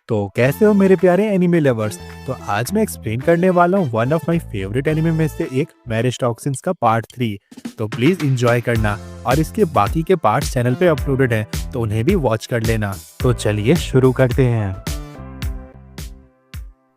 तो कैसे हो मेरे प्यारे एनिमे लवर्स। तो आज मैं एक्सप्लेन करने वाला हूँ one of my favourite anime में से एक मैरिज टॉक्सिन्स का पार्ट 3। तो प्लीज एंजॉय करना और इसके बाकी के पार्ट्स चैनल पे अपलोडेड हैं तो उन्हें भी वॉच कर लेना। तो चलिए शुरू करते हैं।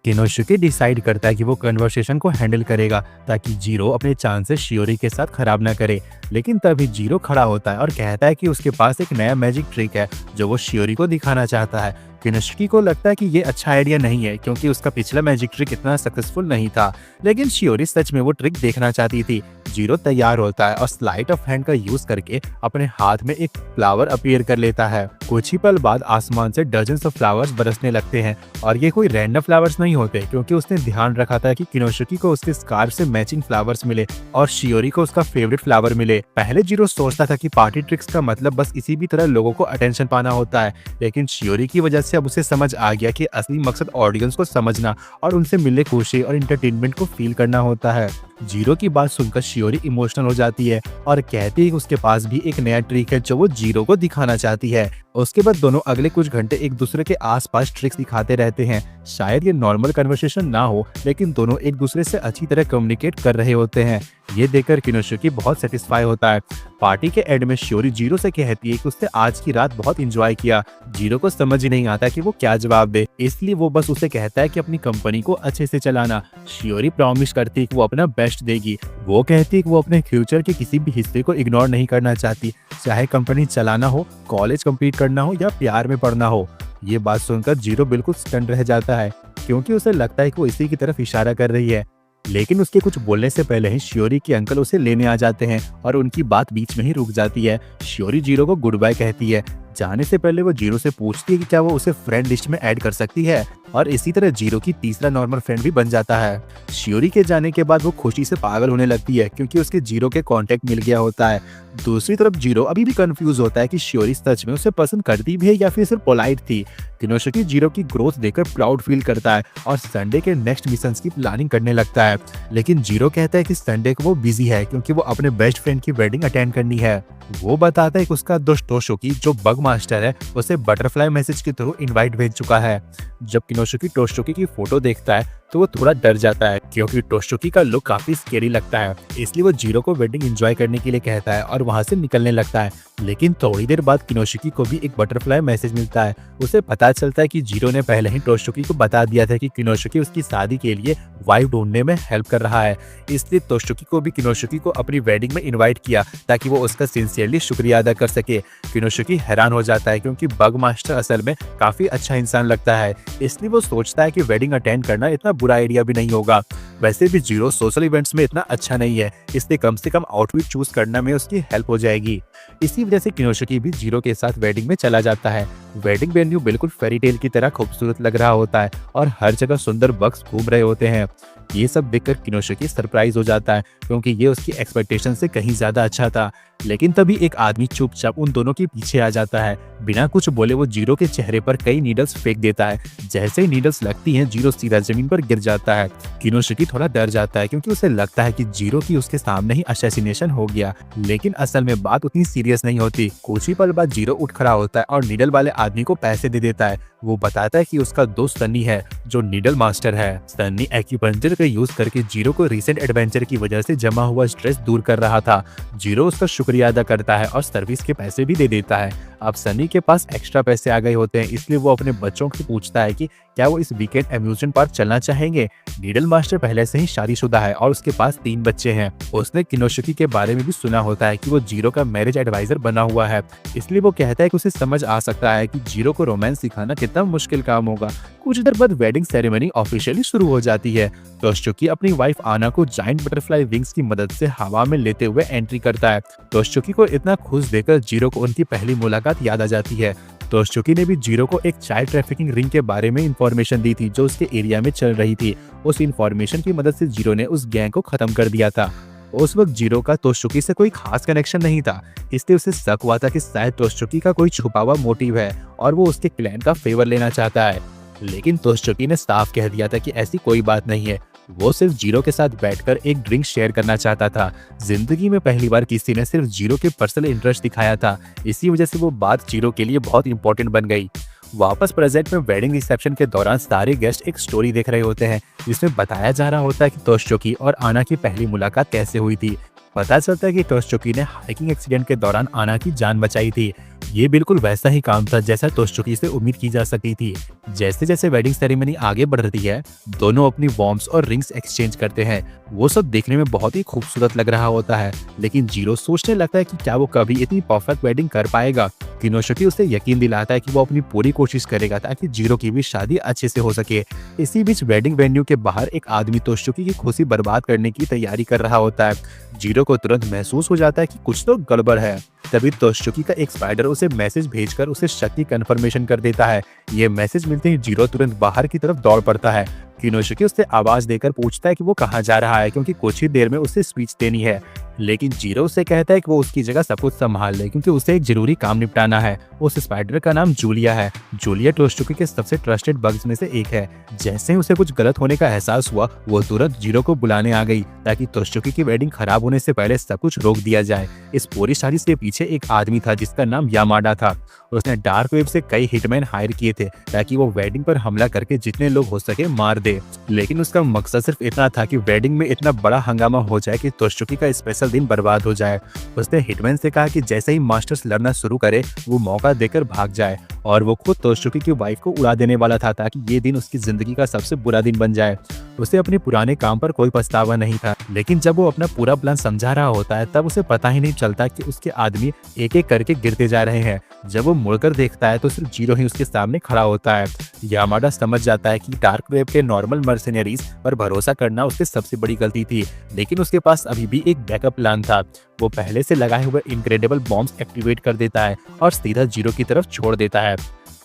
किनोशुके डिसाइड करता है कि वो कन्वर्सेशन को हैंडल करेगा ताकि जीरो अपने चांसेस शियोरी के साथ खराब ना करे। लेकिन तभी जीरो खड़ा होता है और कहता है कि उसके पास एक नया मैजिक ट्रिक है जो वो शियोरी को दिखाना चाहता है। किनोशुके को लगता है कि ये अच्छा आइडिया नहीं है क्योंकि उसका पिछला मैजिक ट्रिक इतना सक्सेसफुल नहीं था, लेकिन शियोरी सच में वो ट्रिक देखना चाहती थी। जीरो तैयार होता है और स्लाइट ऑफ हैंड का यूज करके अपने हाथ में एक फ्लावर अपीयर कर लेता है। कुछ ही पल बाद आसमान से डजन्स ऑफ फ्लावर्स बरसने लगते हैं और ये कोई रैंडम फ्लावर्स नहीं होते क्योंकि उसने ध्यान रखा था कि किनोशुके को उसके स्कार्फ से मैचिंग फ्लावर्स मिले और शियोरी को उसका फेवरेट फ्लावर मिले। पहले जीरो सोचता था कि पार्टी ट्रिक्स का मतलब बस इसी भी तरह लोगों को अटेंशन पाना होता है, लेकिन शियोरी की वजह से अब उसे समझ आ गया कि असली मकसद ऑडियंस को समझना और उनसे मिलने खुशी और एंटरटेनमेंट को फील करना होता है। जीरो की बात सुनकर शियोरी इमोशनल हो जाती है और कहती है कि उसके पास भी एक नया ट्रिक है जो वो जीरो को दिखाना चाहती है। उसके बाद दोनों अगले कुछ घंटे एक दूसरे के आसपास ट्रिक्स दिखाते रहते हैं। शायद ये नॉर्मल कन्वर्सेशन ना हो, लेकिन दोनों एक दूसरे से अच्छी तरह कम्युनिकेट कर रहे होते हैं। ये देखकर किनोशुके बहुत सेटिस्फाई होता है। पार्टी के एंड में शियोरी जीरो से कहती है कि उसने आज की रात बहुत एंजॉय किया। जीरो को समझ ही नहीं आता कि वो क्या जवाब दे, इसलिए वो बस उसे कहता है कि अपनी कंपनी को अच्छे से चलाना। शियोरी प्रॉमिस करती है कि वो अपना बेस्ट देगी। वो कहती है कि वो अपने फ्यूचर के किसी भी हिस्से को इग्नोर नहीं करना चाहती, चाहे कंपनी चलाना हो, कॉलेज कंप्लीट करना हो या प्यार में पढ़ना हो। ये बात सुनकर जीरो बिल्कुल स्टन रह जाता है क्योंकि उसे लगता है कि वो इसी की तरफ इशारा कर रही है। लेकिन उसके कुछ बोलने से पहले ही शियोरी के अंकल उसे लेने आ जाते हैं और उनकी बात बीच में ही रुक जाती है। शियोरी जीरो को गुड बाय कहती है। जाने से पहले वो जीरो से पूछती है कि क्या वो उसे फ्रेंड लिस्ट में ऐड कर सकती है और इसी तरह जीरो की तीसरा नॉर्मल फ्रेंड भी बन जाता है। शियोरी के जाने के बाद वो खुशी से पागल होने लगती है क्योंकि उसके जीरो के कांटेक्ट मिल गया होता है। दूसरी तरफ जीरो अभी भी कंफ्यूज होता है कि शियोरी सच में उसे पसंद करती भी है या फिर सिर्फ पोलाइट थी। किनोशुके जीरो की ग्रोथ देखकर प्राउड फील करता है और संडे के नेक्स्ट मिशंस की प्लानिंग करने लगता है, लेकिन जीरो कहता है कि संडे को वो बिजी है क्योंकि वो अपने बेस्ट फ्रेंड की वेडिंग अटेंड करनी है। वो बताता है कि उसका दोस्त टोशुकी जो बग मास्टर है उसे बटरफ्लाई मैसेज के थ्रू इनवाइट भेज चुका है। जब किनोशुके टोशुकी की फोटो देखता है तो वो थोड़ा डर जाता है क्योंकि टोशुकी का लुक काफी स्केरी लगता है, इसलिए वो जीरो को वेडिंग एंजॉय करने के लिए कहता है और वहां से निकलने लगता है। लेकिन थोड़ी देर बाद किनोशुकी को भी एक बटरफ्लाई मैसेज मिलता है। उसे पता चलता है कि जीरो ने पहले ही टोशुकी को बता दिया था कि किनोशुकी उसकी शादी के लिए वाइफ ढूंढने में हेल्प कर रहा है, इसलिए टोशुकी को भी किनोशुकी को अपनी वेडिंग में इन्वाइट किया ताकि वो उसका सिंसियरली शुक्रिया अदा कर सके। किनोशुकी हैरान हो जाता है क्योंकि बग मास्टर असल में काफी अच्छा इंसान लगता है, इसलिए वो सोचता है कि वेडिंग अटेंड करना इतना बुरा आइडिया भी नहीं होगा। वैसे भी जीरो सोशल इवेंट्स में इतना अच्छा नहीं है, इसलिए कम से कम आउटफिट चूज करने में उसकी हेल्प हो जाएगी। इसी वजह से किनोशुके भी जीरो के साथ वेडिंग में चला जाता है। वेडिंग वेन्यू बिल्कुल फेरी टेल की तरह खूबसूरत लग रहा होता है और हर जगह सुंदर बग्स घूम रहे होते हैं। ये सब देखकर किनोशुके सरप्राइज हो जाता है क्योंकि ये उसकी एक्सपेक्टेशन से कहीं ज्यादा अच्छा था। लेकिन तभी एक आदमी चुपचाप उन दोनों के पीछे आ जाता है। बिना कुछ बोले वो जीरो के चेहरे पर कई नीडल्स फेंक देता है। जैसे ही नीडल्स लगती हैं, जीरो सीधा जमीन पर गिर जाता है। किनोशुके थोड़ा डर जाता है क्योंकि उसे लगता है कि जीरो की उसके सामने ही असैसिनेशन हो गया, लेकिन असल में बात उतनी सीरियस नहीं होती। कुछ ही पल बाद जीरो उठ खड़ा होता है और नीडल वाले आदमी को पैसे दे देता है। वो बताता है कि उसका दोस्त सन्नी है जो नीडल मास्टर है। सन्नी एक्यूपंक्चर का यूज करके जीरो को रिसेंट एडवेंचर की वजह से जमा हुआ स्ट्रेस दूर कर रहा था। जीरो उसका शुक्रिया अदा करता है और सर्विस के पैसे भी दे देता है। अब सनी के पास एक्स्ट्रा पैसे आ गए होते हैं, इसलिए वो अपने बच्चों से पूछता है कि क्या वो इस वीकेंड अम्यूजमेंट पार्क चलना चाहेंगे। नीडल मास्टर पहले से ही शादीशुदा है और उसके पास 3 बच्चे हैं। उसने किनोशुके के बारे में भी सुना होता है कि वो जीरो का मैरिज एडवाइजर बना हुआ है, इसलिए वो कहता है कि उसे समझ आ सकता है कि जीरो को रोमांस सिखाना कितना मुश्किल काम होगा। कुछ देर बाद वेडिंग सेरेमनी ऑफिशियली शुरू हो जाती है। टोशुकी अपनी वाइफ आना को जायंट बटरफ्लाई विंग्स की मदद से हवा में लेते हुए एंट्री करता है। टोशुकी को इतना खुश देखकर जीरो को उनकी पहली मुलाकात याद आ जाती है। टोशुकी ने भी जीरो को एक चाइल्ड ट्रैफिकिंग रिंग के बारे में इंफॉर्मेशन दी थी जो उसके एरिया में चल रही थी। उस इंफॉर्मेशन की मदद से जीरो ने उस गैंग को खत्म कर दिया था। उस वक्त जीरो का टोशुकी से कोई खास कनेक्शन नहीं था, इसलिए उसे शक हुआ था कि शायद टोशुकी का कोई छुपा हुआ मोटिव है और वो उसके क्लैन का फेवर लेना चाहता है। लेकिन टोशुकी ने साफ कह दिया था कि ऐसी कोई बात नहीं है। वो सिर्फ जीरो के साथ बैठकर एक ड्रिंक शेयर करना चाहता था। जिंदगी में पहली बार किसी ने सिर्फ जीरो के पर्सनल इंटरेस्ट दिखाया था, इसी वजह से वो बात जीरो के लिए बहुत इंपॉर्टेंट बन गई। वापस प्रेजेंट में वेडिंग रिसेप्शन के दौरान सारे गेस्ट एक स्टोरी देख रहे होते हैं जिसमें बताया जा रहा होता है कि तोशचुकी और आना की पहली मुलाकात कैसे हुई थी। पता चलता है कि तोशचुकी ने हाइकिंग एक्सीडेंट के दौरान आना की जान बचाई थी। ये बिल्कुल वैसा ही काम था जैसा तोशचुकी से उम्मीद की जा सकती थी। जैसे जैसे वेडिंग सेरेमनी आगे बढ़ रही है, दोनों अपनी वॉर्म्स और रिंग्स एक्सचेंज करते हैं। वो सब देखने में बहुत ही खूबसूरत लग रहा होता है, लेकिन जीरो सोचने लगता है कि क्या वो कभी इतनी परफेक्ट वेडिंग कर पाएगा। किनोशुके उसे यकीन दिलाता है कि वो अपनी पूरी कोशिश करेगा ताकि जीरो की भी शादी अच्छे से हो सके। इसी बीच वेडिंग वेन्यू के बाहर एक आदमी तोशचुकी की खुशी बर्बाद करने की तैयारी कर रहा होता है। जीरो को तुरंत महसूस हो जाता है कि कुछ तो गड़बड़ है। तभी तोशचुकी का एक स्पाइडर उसे मैसेज भेजकर उसे शक की कंफर्मेशन कर देता है। ये मैसेज मिलते ही जीरो तुरंत बाहर की तरफ दौड़ पड़ता है। किनोशुके उससे आवाज देकर पूछता है कि वो कहाँ जा रहा है, क्योंकि कुछ ही देर में उसे स्पीच देनी है। लेकिन जीरो उसे कहता है कि वो उसकी जगह सब कुछ संभाल ले, क्योंकि उसे एक जरूरी काम निपटाना है। उस स्पाइडर का नाम जूलिया है। जूलिया तोशचुकी के सबसे ट्रस्टेड बग्स में से एक है। जैसे ही उसे कुछ गलत होने का एहसास हुआ, वो तुरंत जीरो को बुलाने आ गई ताकि तोशचुकी की वेडिंग खराब होने से पहले सब कुछ रोक दिया जाए। इस पूरी शादी से पीछे एक आदमी था जिसका नाम यामाडा था। उसने डार्क वेब से कई हिटमैन हायर किए थे ताकि वो वेडिंग पर हमला करके जितने लोग हो सके मार दे। लेकिन उसका मकसद सिर्फ इतना था कि वेडिंग में इतना बड़ा हंगामा हो जाए कि तोशचुकी का स्पेशल दिन बर्बाद हो जाए। उसने हिटमैन से कहा कि जैसे ही मास्टर्स लड़ना शुरू करे, वो मौका देकर भाग जाए, और वो खुद तोशचुकी की वाइफ को उड़ा देने वाला था ताकि ये दिन उसकी जिंदगी का सबसे बुरा दिन बन जाए। उसे अपने पुराने काम पर कोई पछतावा नहीं था, लेकिन जब वो अपना पूरा प्लान समझा रहा होता है तब उसे पता ही नहीं चलता कि उसके आदमी एक एक करके गिरते जा रहे हैं। जब वो मुड़कर देखता है तो सिर्फ जीरो ही उसके सामने खड़ा होता है। यामाडा समझ जाता है कि डार्क वेब के नॉर्मल मर्सेनरीज पर भरोसा करना उसकी सबसे बड़ी गलती थी, लेकिन उसके पास अभी भी एक बैकअप प्लान था। वो पहले से लगाए हुए इनक्रेडिबल बॉम्ब्स एक्टिवेट कर देता है और सीधा जीरो की तरफ छोड़ देता है।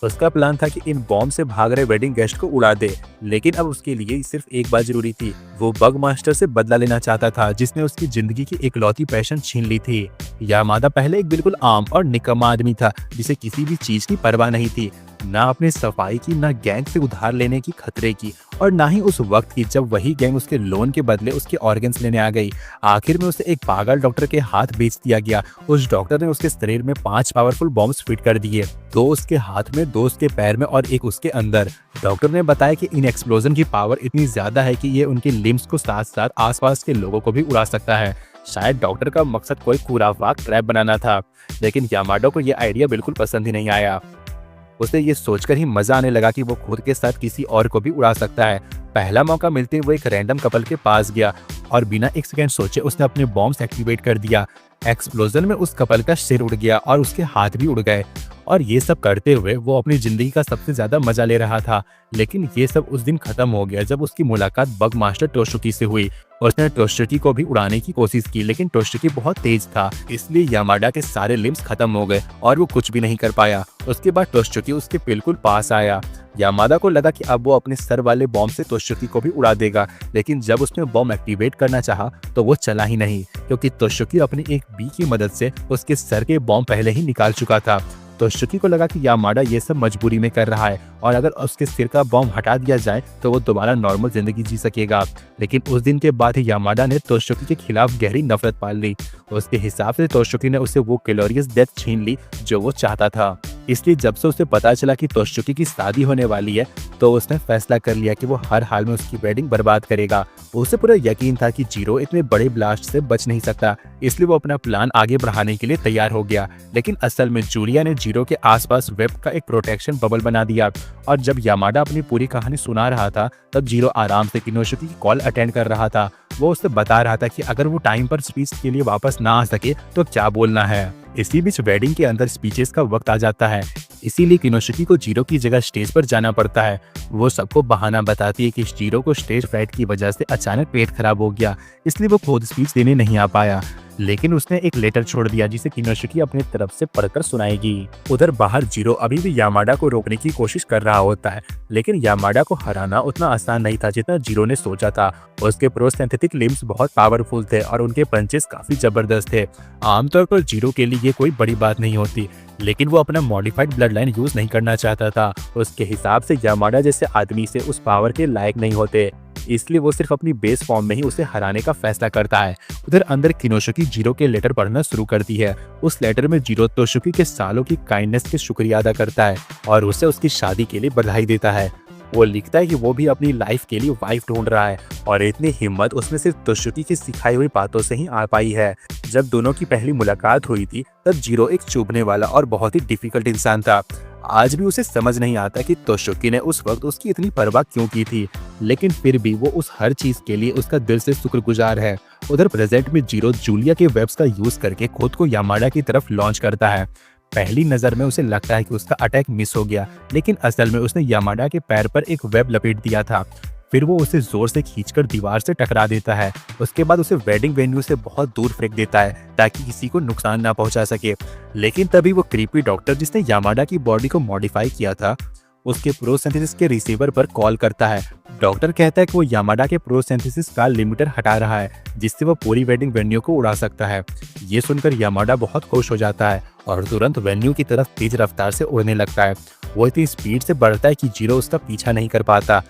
उसका प्लान था कि इन बॉम्ब से भाग रहे वेडिंग गेस्ट को उड़ा दे, लेकिन अब उसके लिए सिर्फ एक बात जरूरी थी। वो बग मास्टर से बदला लेना चाहता था जिसने उसकी जिंदगी की इकलौती पैशन छीन ली थी। यामादा पहले एक बिल्कुल आम और निकम्मा आदमी था जिसे किसी भी चीज की परवाह नहीं थी, ना अपनी सफाई की, ना गैंग से उधार लेने की खतरे की, और ना ही उस वक्त की जब वही गैंग उसके लोन के बदले उसके ऑर्गन्स लेने आ गई। आखिर में उसे एक पागल डॉक्टर के हाथ बेच दिया गया। उस डॉक्टर ने उसके शरीर में 5 पावरफुल बॉम्ब्स फिट कर दिए, 2 उसके हाथ में, 2 उसके पैर में और 1 उसके अंदर। डॉक्टर ने बताया कि इन एक्सप्लोजन की पावर इतनी ज्यादा है कि ये उनके लिम्स को साथ साथ आसपास के लोगों को भी उड़ा सकता है। शायद डॉक्टर का मकसद कोई खुराफाक ट्रैप बनाना था, लेकिन यामाडा को यह आइडिया बिल्कुल पसंद ही नहीं आया। उसे ये सोचकर ही मजा आने लगा कि वो खुद के साथ किसी और को भी उड़ा सकता है। पहला मौका मिलते ही वो एक रैंडम कपल के पास गया और बिना एक सेकंड सोचे उसने अपने बॉम्ब्स एक्टिवेट कर दिया। एक्सप्लोजन में उस कपल का सिर उड़ गया और उसके हाथ भी उड़ गए, और ये सब करते हुए वो अपनी जिंदगी का सबसे ज्यादा मजा ले रहा था। लेकिन ये सब उस दिन खत्म हो गया जब उसकी मुलाकात बग मास्टर तोशचुकी से हुई। उसने तोशचुकी को भी उड़ाने की कोशिश की, लेकिन तोशचुकी बहुत तेज था, इसलिए यामाडा के सारे लिम्स खत्म हो गए और वो कुछ भी नहीं कर पाया। उसके बाद तोशचुकी उसके बिल्कुल पास आया। यामादा को लगा कि अब वो अपने सर वाले बॉम्ब से तोशचुकी को भी उड़ा देगा, लेकिन जब उसने बॉम्ब एक्टिवेट करना चाहा तो वो चला ही नहीं, क्योंकि तोशचुकी अपनी एक बी की मदद से उसके सर के बॉम्ब पहले ही निकाल चुका था। तोशचुकी को लगा कि यामाडा ये सब मजबूरी में कर रहा है और अगर उसके सिर का बॉम्ब हटा दिया जाए तो वो दोबारा नॉर्मल जिंदगी जी सकेगा। लेकिन उस दिन के बाद ही यामाडा ने तोशचुकी के खिलाफ गहरी नफरत पाल ली। उसके हिसाब से तोशचुकी ने उसे वो ग्लोरियस डेथ छीन ली जो वो चाहता था। इसलिए जब से उसे पता चला कि तोशचुकी की शादी होने वाली है तो उसने फैसला कर लिया कि वो हर हाल में उसकी वेडिंग बर्बाद करेगा। उसे पूरा यकीन था कि जीरो इतने बड़े ब्लास्ट से बच नहीं सकता, इसलिए वो अपना प्लान आगे बढ़ाने के लिए तैयार हो गया। लेकिन असल में जूलिया ने जीरो के आसपास वेब का एक प्रोटेक्शन बबल बना दिया, और जब यामाडा अपनी पूरी कहानी सुना रहा था तब जीरो आराम से किनोशुकी की कॉल अटेंड कर रहा था। वो उससे बता रहा था कि अगर वो टाइम पर स्पीच के लिए वापस ना आ सके तो क्या बोलना है। इसी बीच वेडिंग के अंदर स्पीचेस का वक्त आ जाता है, इसीलिए किनोशुकी को जीरो की जगह स्टेज पर जाना पड़ता है। वो सबको बहाना बताती है कि जीरो को स्टेज फ्राइट की वजह से अचानक पेट खराब हो गया, इसलिए वो खुद स्पीच देने नहीं आ पाया। लेकिन उसने एक लेटर छोड़ दिया जिसे किनोशुकी अपनी तरफ से पढ़कर सुनाएगी। उधर बाहर जीरो अभी भी यामाडा को रोकने की कोशिश कर रहा होता है, लेकिन यामाडा को हराना उतना आसान नहीं था जितना जीरो ने सोचा था। उसके प्रोसिंथेटिक लिम्स बहुत पावरफुल थे और उनके पंचेस काफी जबरदस्त थे। आमतौर पर जीरो के लिए ये कोई बड़ी बात नहीं होती, लेकिन वो अपना मॉडिफाइड ब्लड लाइन यूज नहीं करना चाहता था। उसके हिसाब से यामाडा जैसे आदमी से उस पावर के लायक नहीं होते। इसलिए वो सिर्फ अपनी बेस फॉर्म में ही उसे हराने का फैसला करता है। उधर अंदर किनोशुकी जीरो के लेटर पढ़ना शुरू करती है। उस लेटर में जीरो तोशुकी के सालों की काइंडनेस के शुक्रिया अदा करता है और उसे उसकी शादी के लिए बधाई देता है। वो लिखता है कि वो भी अपनी लाइफ के लिए वाइफ ढूंढ रहा है और इतनी हिम्मत उसमें सिर्फ तोशुकी की सिखाई हुई बातों से ही आ पाई है। जब दोनों की पहली मुलाकात हुई थी तब जीरो एक चुभने वाला और बहुत ही डिफिकल्ट इंसान था। आज भी उसे समझ नहीं आता कि तोशुकी ने उस वक्त उसकी इतनी परवाह क्यों की थी, लेकिन फिर भी वो उस हर चीज के लिए उसका दिल से शुक्रगुजार है। उधर प्रेजेंट में जीरो जूलिया के वेब्स का यूज करके खुद को यामाडा की तरफ लॉन्च करता है। पहली नजर में उसे लगता है कि उसका अटैक मिस हो गया, लेकिन असल में उसने यामाडा के पैर पर एक वेब लपेट दिया था। फिर वो उसे जोर से खींचकर दीवार से टकरा देता है। उसके बाद उसे वेडिंग वेन्यू से बहुत दूर फेंक देता है ताकि किसी को नुकसान ना पहुंचा सके। लेकिन तभी वो क्रीपी डॉक्टर जिसने यामाडा की बॉडी को मॉडिफाई किया था उसके प्रोसिंथेसिस के रिसीवर पर कॉल करता है। डॉक्टर कहता है कि वो यामाडा के प्रोसिंथेसिस का लिमिटर हटा रहा है जिससे वो पूरी वेडिंग वेन्यू को उड़ा सकता है। ये सुनकर यामाडा बहुत खुश हो जाता है और तुरंत वेन्यू की तरफ तेज रफ्तार से उड़ने लगता है। वो इतनी स्पीड से बढ़ता है कि जीरो उसका पीछा नहीं कर पाता।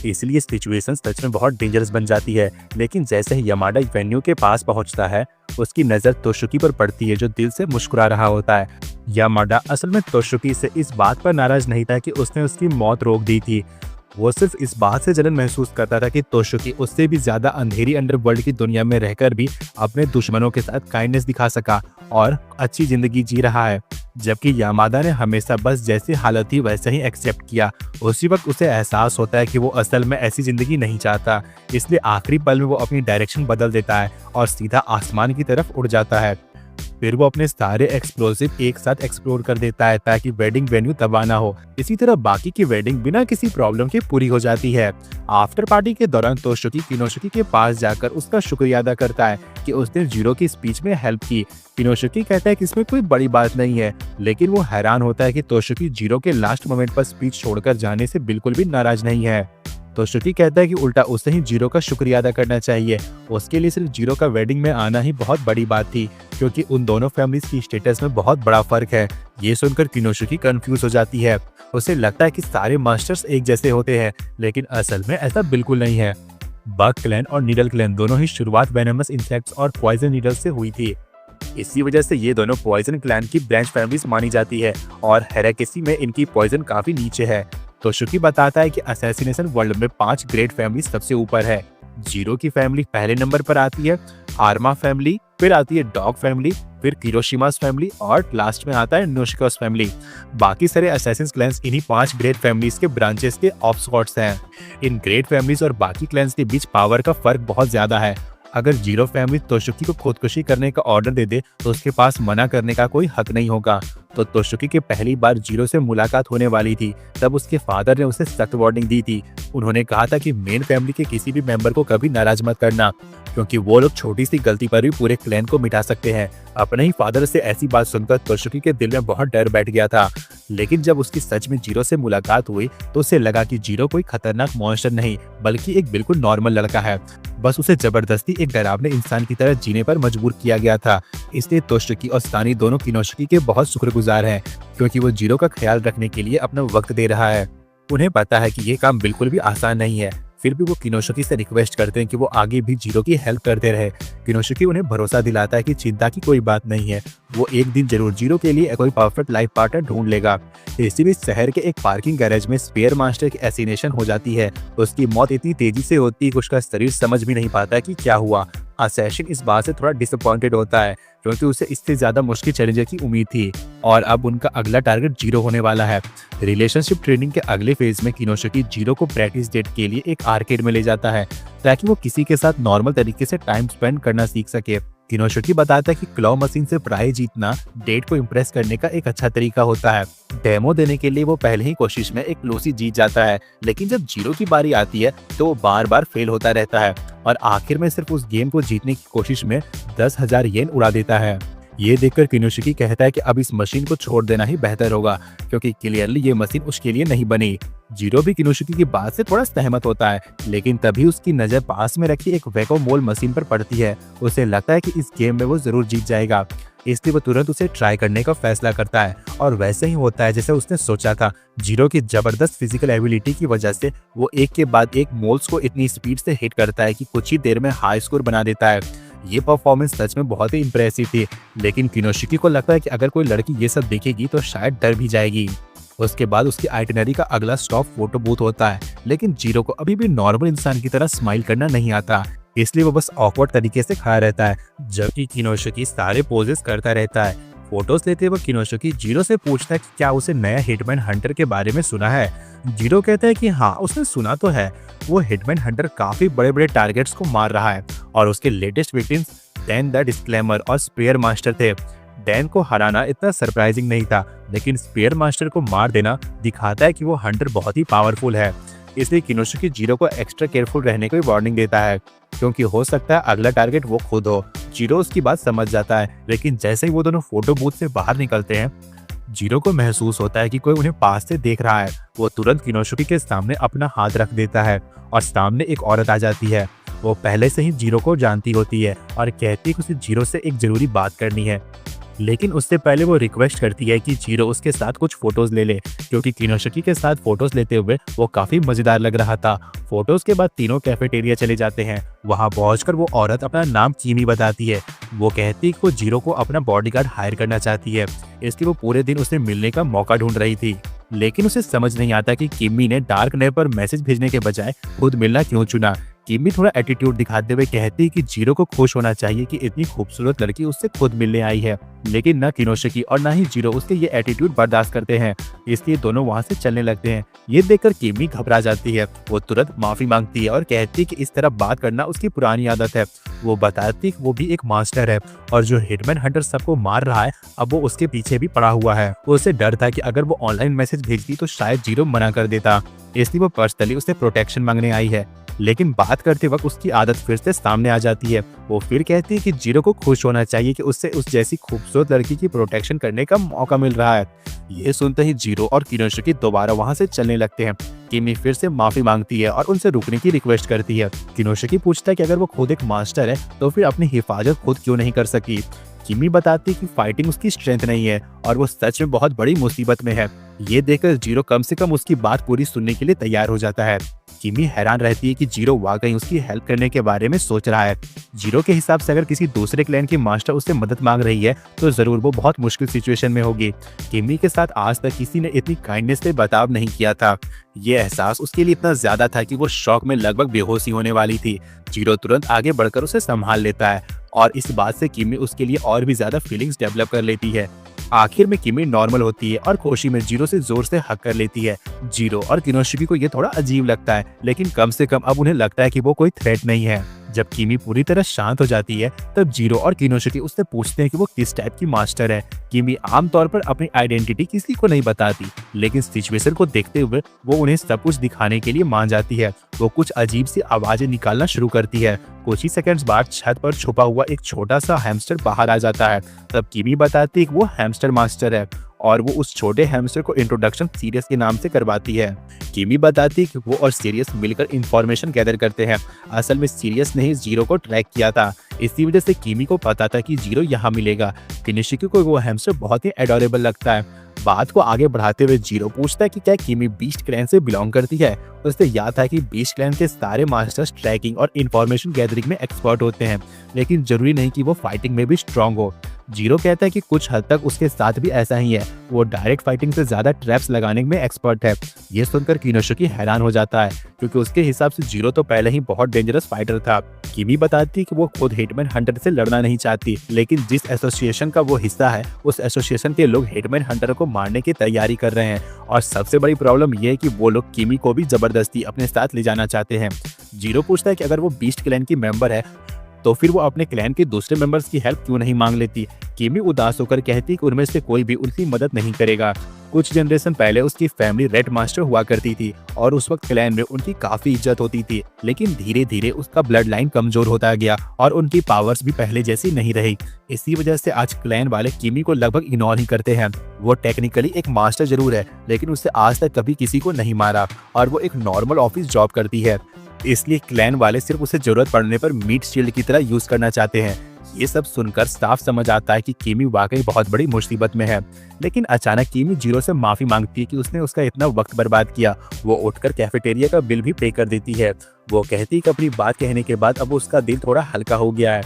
इसलिए सिचुएशन सच में बहुत डेंजरस बन जाती है। लेकिन जैसे ही यामाडा वेन्यू के पास पहुंचता है उसकी नजर तोशुकी पर पड़ती है जो दिल से मुस्कुरा रहा होता है। यामाडा असल में तोशुकी से इस बात पर नाराज नहीं था कि उसने उसकी मौत रोक दी थी। वो सिर्फ इस बात से जलन महसूस करता था कि तोशुकी उससे भी ज्यादा अंधेरी अंडरवर्ल्ड की दुनिया में रहकर भी अपने दुश्मनों के साथ काइंडनेस दिखा सका और अच्छी जिंदगी जी रहा है, जबकि यामाडा ने हमेशा बस जैसी हालत थी वैसे ही एक्सेप्ट किया। उसी वक्त उसे एहसास होता है कि वो असल में ऐसी जिंदगी नहीं चाहता, इसलिए आखिरी पल में वो अपनी डायरेक्शन बदल देता है और सीधा आसमान की तरफ उड़ जाता है। फिर वो अपने सारे एक्सप्लोसिव एक साथ एक्सप्लोर कर देता है ताकि वेडिंग वेन्यू तबाह ना हो। इसी तरह बाकी की वेडिंग बिना किसी प्रॉब्लम के पूरी हो जाती है। आफ्टर पार्टी के दौरान तोशुकी किनोशुकी के पास जाकर उसका शुक्रिया अदा करता है कि उसने जीरो की स्पीच में हेल्प की। किनोशुकी कहता है कि इसमें कोई बड़ी बात नहीं है, लेकिन वो हैरान होता है कि तोशुकी जीरो के लास्ट मोमेंट पर स्पीच छोड़कर जाने से बिल्कुल भी नाराज नहीं है। तोशुकी कहता है कि उल्टा उसे ही जीरो का शुक्रिया अदा करना चाहिए। उसके लिए सिर्फ जीरो का वेडिंग में आना ही बहुत बड़ी बात थी, क्योंकि उन दोनों फैमिलीज की स्टेटस में बहुत बड़ा फर्क है। ये सुनकर किनोशुकी कंफ्यूज हो जाती है। उसे लगता है कि सारे मास्टर्स एक जैसे होते हैं, लेकिन असल में ऐसा बिल्कुल नहीं है। बग क्लैन और नीडल क्लैन दोनों ही शुरुआत वेनमस इंसेक्ट्स और पॉइजन नीडल से हुई थी। इसी वजह से ये दोनों पॉइजन क्लैन की ब्रांच फैमिलीज मानी जाती है और हेराकेसी में इनकी पॉइजन काफी नीचे है। तोशुकी बताता है कि असैसिनेशन वर्ल्ड में 5 ग्रेट फैमिली सबसे ऊपर है। जीरो की फैमिली पहले नंबर पर आती है, आर्मा फैमिली, फिर आती है डॉग फैमिली, फिर किरोशिमास फैमिली और लास्ट में आता है नोशिकास फैमिली। बाकी सारे असैसिन्स क्लैंस इन्हीं 5 ग्रेट फैमिलीज के ब्रांचेस के ऑफस्कॉट्स हैं। इन ग्रेट फैमिलीज और बाकी क्लैंस के बीच पावर का फर्क बहुत ज्यादा है। अगर जीरो फैमिली तोशुकी को खुदकुशी करने का ऑर्डर दे दे तो उसके पास मना करने का कोई हक नहीं होगा। तो तोशुकी की पहली बार जीरो से मुलाकात होने वाली थी तब उसके फादर ने उसे सख्त वार्निंग दी थी। उन्होंने कहा था कि मेन फैमिली के किसी भी मेंबर को कभी नाराज मत करना, क्योंकि वो लोग छोटी सी गलती पर भी पूरे क्लैन को मिटा सकते हैं। अपने ही फादर से ऐसी बात सुनकर तोशुकी के दिल में बहुत डर बैठ गया था। लेकिन जब उसकी सच में जीरो से मुलाकात हुई तो उसे लगा कि जीरो कोई खतरनाक मॉन्स्टर नहीं बल्कि एक बिल्कुल नॉर्मल लड़का है। बस उसे जबरदस्ती एक डरावने इंसान की तरह जीने पर मजबूर किया गया था। इसलिए तोशुकी और स्थानी दोनों किनोशुकी के बहुत शुक्रगुजार हैं, क्योंकि वो जीरो का ख्याल रखने के लिए अपना वक्त दे रहा है। उन्हें पता है कि ये काम बिल्कुल भी आसान नहीं है, फिर भी वो किनोशुकी से रिक्वेस्ट करते हैं कि वो आगे भी जीरो की हेल्प करते रहे। किनोशुकी उन्हें भरोसा दिलाता है कि चिंता की कोई बात नहीं है, वो एक दिन जरूर जीरो के लिए कोई परफेक्ट लाइफ पार्टनर ढूंढ लेगा। इसी बीच शहर के एक पार्किंग गैरेज में स्पेयर मास्टर की एसिनेशन हो जाती है। उसकी मौत इतनी तेजी से होती है कि उसका शरीर समझ भी नहीं पाता कि क्या हुआ। असैसिन इस बात से थोड़ा डिसअपॉइंटेड होता है, क्योंकि उसे इससे ज्यादा मुश्किल चैलेंजर की उम्मीद थी और अब उनका अगला टारगेट जीरो होने वाला है। रिलेशनशिप ट्रेनिंग के अगले फेज में किनोशुकी जीरो को प्रैक्टिस डेट के लिए एक आर्केड में ले जाता है ताकि वो किसी के साथ नॉर्मल तरीके से टाइम स्पेंड करना सीख सके। किनोशुकी बताता है कि क्लॉ मशीन से प्राइज जीतना डेट को इम्प्रेस करने का एक अच्छा तरीका होता है। डेमो देने के लिए वो पहले ही कोशिश में एक लोसी जीत जाता है, लेकिन जब जीरो की बारी आती है तो वो बार बार फेल होता रहता है और आखिर में सिर्फ उस गेम को जीतने की कोशिश में 10,000 येन उड़ा देता है। ये देखकर किनोशुकी कहता है कि अब इस मशीन को छोड़ देना ही बेहतर होगा, क्योंकि क्लियरली ये मशीन उसके लिए नहीं बनी। जीरो भी किनोशुकी की बात से थोड़ा सहमत होता है, लेकिन तभी उसकी नजर पास में रखी एक वेको मोल मशीन पर पड़ती है। उसे लगता है कि इस गेम में वो जरूर जीत जाएगा। इसलिए वो तुरंत उसे ट्राई करने का फैसला करता है और वैसे ही होता है जैसे उसने सोचा था। जीरो की जबरदस्त फिजिकल एबिलिटी की वजह से वो एक के बाद एक मोल्स को इतनी स्पीड से हिट करता है कि कुछ ही देर में हाई स्कोर बना देता है। ये परफॉर्मेंस सच में बहुत ही इंप्रेसिव थी, लेकिन किनोशिकी को लगता है कि अगर कोई लड़की ये सब देखेगी तो शायद डर भी जाएगी। उसके बाद उसकी आइटिनरी का अगला स्टॉप फोटो बूथ होता है, लेकिन जीरो को अभी भी नॉर्मल इंसान की तरह स्माइल करना नहीं आता, इसलिए वो बस ऑकवर्ड तरीके से खड़ा रहता है, जबकि किनोशिकी सारे पोजेस करता रहता है। फोटोज लेते वक्त किनोशिकी जीरो से पूछता है कि क्या उसे नया हिटमैन हंटर के बारे में सुना है। जीरो कहता है कि हाँ, उसने सुना तो है। वो हिटमैन हंटर काफी बड़े बड़े टारगेट्स को मार रहा है और उसके latest victims Dan the disclaimer और स्पेयर मास्टर थे। डैन को हराना इतना सरप्राइजिंग नहीं था, लेकिन स्पेयर मास्टर को मार देना दिखाता है कि वो हंटर बहुत ही पावरफुल है। इसलिए किनोशिकी जीरो को एक्स्ट्रा केयरफुल रहने की वार्निंग देता है, क्योंकि हो सकता है अगला टारगेट वो खुद हो। जीरो उसकी बात समझ जाता है, लेकिन जैसे ही वो दोनों फोटो बूथ से बाहर निकलते हैं, जीरो को महसूस होता है कि कोई उन्हें पास से देख रहा है। वो तुरंत किनोशिकी के सामने अपना हाथ रख देता है और सामने एक औरत आ जाती है। वो पहले से ही जीरो को जानती होती है और कहती है कि उसे जीरो से एक जरूरी बात करनी है, लेकिन उससे पहले वो रिक्वेस्ट करती है कि जीरो उसके साथ कुछ फोटोज ले ले, क्योंकि किनोशिकी के साथ फोटोज लेते हुए वो काफी मजेदार लग रहा था। फोटोज के बाद तीनों कैफेटेरिया चले जाते हैं। वहां पहुंचकर वो औरत अपना नाम किमी बताती है। वो कहती है कि वो जीरो को अपना बॉडीगार्ड हायर करना चाहती है, इसलिए वो पूरे दिन उसे मिलने का मौका ढूंढ रही थी, लेकिन उसे समझ नहीं आता कि किमी ने डार्क नेट पर मैसेज भेजने के बजाय खुद मिलना क्यों चुना। किमी थोड़ा एटीट्यूड दिखाते हुए कहती है कि जीरो को खुश होना चाहिए कि इतनी खूबसूरत लड़की उससे खुद मिलने आई है, लेकिन न किनोशिकी और न ही जीरो उसके ये एटीट्यूड बर्दाश्त करते हैं, इसलिए दोनों वहां से चलने लगते हैं। ये देखकर किमी घबरा जाती है। वो तुरंत माफी मांगती है और कहती है कि इस तरह बात करना उसकी पुरानी आदत है। वो बताती है कि वो भी एक मास्टर है और जो हिटमैन हंटर सबको मार रहा है अब वो उसके पीछे भी पड़ा हुआ है। उसे डर था कि अगर वो ऑनलाइन मैसेज भेजती तो शायद जीरो मना कर देता, इसलिए वो पर्सनली उसे प्रोटेक्शन मांगने आई है। लेकिन बात करते वक्त उसकी आदत फिर से सामने आ जाती है। वो फिर कहती है कि जीरो को खुश होना चाहिए कि उससे उस जैसी खूबसूरत लड़की की प्रोटेक्शन करने का मौका मिल रहा है। ये सुनते ही जीरो और किनोशिकी दोबारा वहां से चलने लगते हैं। किमी फिर से माफी मांगती है और उनसे रुकने की रिक्वेस्ट करती है। किनोशिकी पूछता है कि अगर वो खुद एक मास्टर है तो फिर अपनी हिफाजत खुद क्यों नहीं कर सकी। किमी बताती है कि फाइटिंग उसकी स्ट्रेंथ नहीं है और वो सच में बहुत बड़ी मुसीबत में है। ये देखकर जीरो कम से कम उसकी बात पूरी सुनने के लिए तैयार हो जाता है। किमी हैरान रहती है कि जीरो वाकई उसकी हेल्प करने के बारे में सोच रहा है। जीरो के हिसाब से अगर किसी दूसरे क्लैन की मास्टर उससे मदद मांग रही है तो जरूर वो बहुत मुश्किल सिचुएशन में होगी। किमी के साथ आज तक किसी ने इतनी काइंडनेस से बर्ताव नहीं किया था। ये एहसास उसके लिए इतना ज्यादा था कि वो शॉक में लगभग बेहोशी होने वाली थी। जीरो तुरंत आगे बढ़कर उसे संभाल लेता है और इस बात से किमी उसके लिए और भी ज्यादा फीलिंग्स डेवलप कर लेती है। आखिर में किमी नॉर्मल होती है और खुशी में जीरो से जोर से हक कर लेती है। जीरो और किनोशिकी को ये थोड़ा अजीब लगता है, लेकिन कम से कम अब उन्हें लगता है कि वो कोई थ्रेट नहीं है। जब किमी पूरी तरह शांत हो जाती है तब जीरो और किनोशिकी उससे पूछते हैं कि वो किस टाइप की मास्टर है। किमी आमतौर पर अपनी आइडेंटिटी किसी को नहीं बताती, लेकिन सिचुएशन को देखते हुए वो उन्हें सब कुछ दिखाने के लिए मान जाती है। वो कुछ अजीब सी आवाजें निकालना शुरू करती है। कुछ ही सेकंड्स बाद छत पर छुपा हुआ एक छोटा सा हैमस्टर बाहर आ जाता है। तब किमी बताती है कि वो हैमस्टर मास्टर है और वो उस छोटे हैमस्टर को इंट्रोडक्शन सीरियस के नाम से करवाती है। किमी बताती है कि वो और सीरियस मिलकर इंफॉर्मेशन गैदर करते हैं। असल में सीरियस ने ही जीरो को ट्रैक किया था, इसी वजह से किमी को पता था कि जीरो यहाँ मिलेगा। किनोशिकी को वो हैमस्टर बहुत ही एडोरेबल लगता है। बात को आगे बढ़ाते हुए जीरो पूछता है कि क्या किमी बीस्ट क्लैन से बिलोंग करती है। उसे याद था कि बीस्ट क्लैन के सारे मास्टर्स ट्रैकिंग और इंफॉर्मेशन गैदरिंग में एक्सपर्ट होते हैं, लेकिन जरूरी नहीं कि वो फाइटिंग में भी स्ट्रांग हो। जीरो कहता है कि कुछ हद तक उसके साथ भी ऐसा ही है। वो डायरेक्ट फाइटिंग से ज्यादा ट्रैप्स लगाने में एक्सपर्ट है। ये सुनकर किनोशिकी हैरान हो जाता है, क्योंकि उसके हिसाब से जीरो तो पहले ही बहुत डेंजरस फाइटर था। किमी बताती है कि वो खुद हिटमैन हंटर से लड़ना नहीं चाहती, लेकिन जिस एसोसिएशन का वो हिस्सा है उस एसोसिएशन के लोग हिटमैन हंटर को मारने की तैयारी कर रहे हैं और सबसे बड़ी प्रॉब्लम ये है कि वो लोग किमी को भी जबरदस्ती अपने साथ ले जाना चाहते हैं। जीरो पूछता है कि अगर वो बीस्ट क्लैन की मेंबर है तो फिर वो अपने क्लैन के दूसरे मेंबर्स की हेल्प क्यों नहीं मांग लेती। किमी उदास होकर कहती कि उनमें से कोई भी उनकी मदद नहीं करेगा। कुछ जनरेशन पहले उसकी फैमिली रेड मास्टर हुआ करती थी और उस वक्त क्लैन में उनकी काफी इज्जत होती थी, लेकिन धीरे धीरे उसका ब्लड लाइन कमजोर होता गया और उनकी पावर्स भी पहले जैसी नहीं रही। इसी वजह से आज क्लैन वाले किमी को लगभग इग्नोर ही करते हैं। वो टेक्निकली एक मास्टर जरूर है, लेकिन उससे आज तक कभी किसी को नहीं मारा और वो एक नॉर्मल ऑफिस जॉब करती है, इसलिए क्लैन वाले सिर्फ उसे जरूरत पड़ने पर मीट शील्ड की तरह यूज करना चाहते हैं। ये सब सुनकर साफ समझ आता है कि कीमी वाकई बहुत बड़ी मुसीबत में है। लेकिन अचानक कीमी जीरो से माफी मांगती है कि उसने उसका इतना वक्त बर्बाद किया। वो उठकर कैफेटेरिया का बिल भी पे कर देती है। वो कहती है कि अपनी बात कहने के बाद अब उसका दिल थोड़ा हल्का हो गया है।